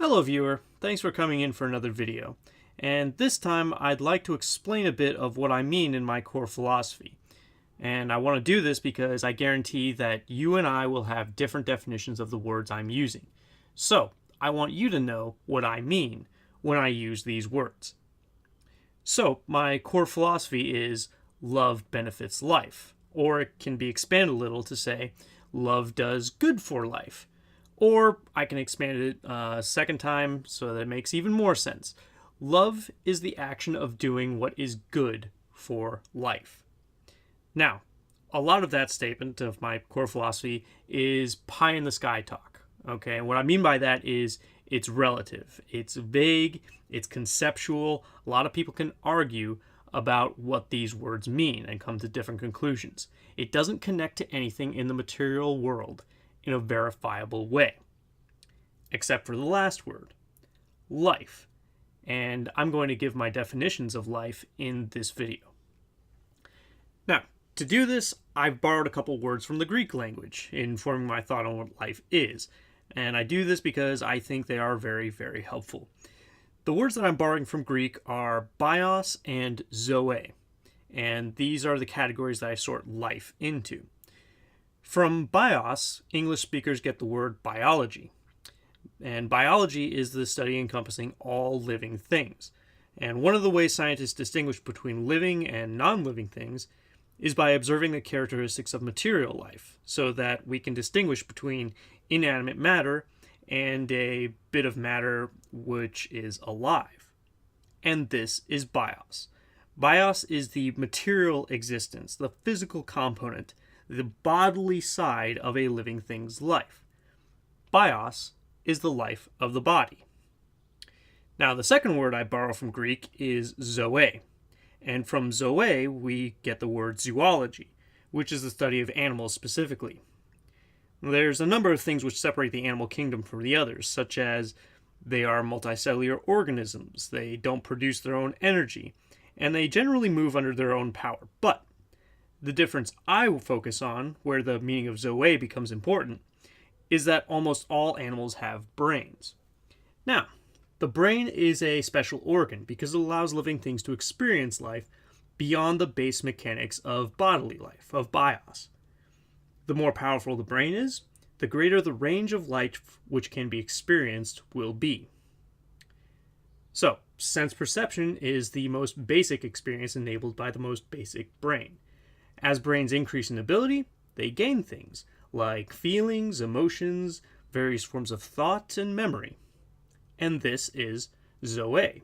Hello viewer, thanks for coming in for another video. And this time I'd like to explain a bit of what I mean in my core philosophy. And I want to do this because I guarantee that you and I will have different definitions of the words I'm using. So I want you to know what I mean when I use these words. So my core philosophy is love benefits life, or it can be expanded a little to say love does good for life. Or I can expand it a second time so that it makes even more sense. Love is the action of doing what is good for life. Now, a lot of that statement of my core philosophy is pie in the sky talk. Okay, and what I mean by that is it's relative, it's vague, it's conceptual. A lot of people can argue about what these words mean and come to different conclusions. It doesn't connect to anything in the material world in a verifiable way, except for the last word, life. And I'm going to give my definitions of life in this video. Now, to do this, I've borrowed a couple words from the Greek language in forming my thought on what life is. And I do this because I think they are very, very helpful. The words that I'm borrowing from Greek are bios and zoe. And these are the categories that I sort life into. From bios, English speakers get the word biology. And biology is the study encompassing all living things. And one of the ways scientists distinguish between living and non-living things is by observing the characteristics of material life, so that we can distinguish between inanimate matter and a bit of matter which is alive. And this is bios. Bios is the material existence, the physical component, the bodily side of a living thing's life. Bios is the life of the body. Now, the second word I borrow from Greek is zoe. And from zoe, we get the word zoology, which is the study of animals specifically. There's a number of things which separate the animal kingdom from the others, such as they are multicellular organisms, they don't produce their own energy, and they generally move under their own power. But the difference I will focus on, where the meaning of zoe becomes important, is that almost all animals have brains. Now, the brain is a special organ because it allows living things to experience life beyond the base mechanics of bodily life, of bios. The more powerful the brain is, the greater the range of life which can be experienced will be. So, sense perception is the most basic experience enabled by the most basic brain. As brains increase in ability, they gain things like feelings, emotions, various forms of thought, and memory. And this is zoe.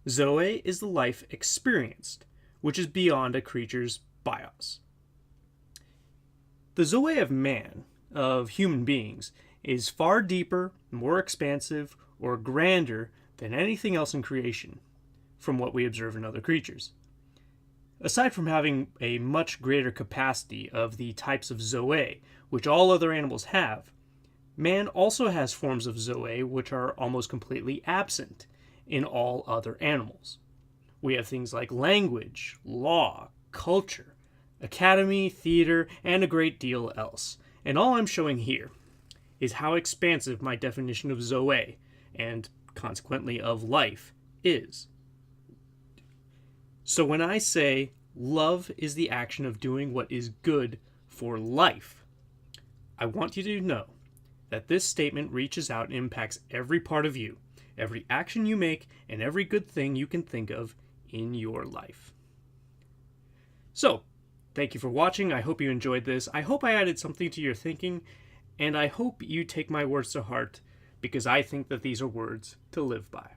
Zoe is the life experienced, which is beyond a creature's bios. The zoe of man, of human beings, is far deeper, more expansive, or grander than anything else in creation, from what we observe in other creatures. Aside from having a much greater capacity of the types of zoe, which all other animals have, man also has forms of zoe which are almost completely absent in all other animals. We have things like language, law, culture, academy, theater, and a great deal else. And all I'm showing here is how expansive my definition of zoe, and consequently of life, is. So when I say love is the action of doing what is good for life, I want you to know that this statement reaches out and impacts every part of you, every action you make, and every good thing you can think of in your life. So, thank you for watching. I hope you enjoyed this. I hope I added something to your thinking, and I hope you take my words to heart, because I think that these are words to live by.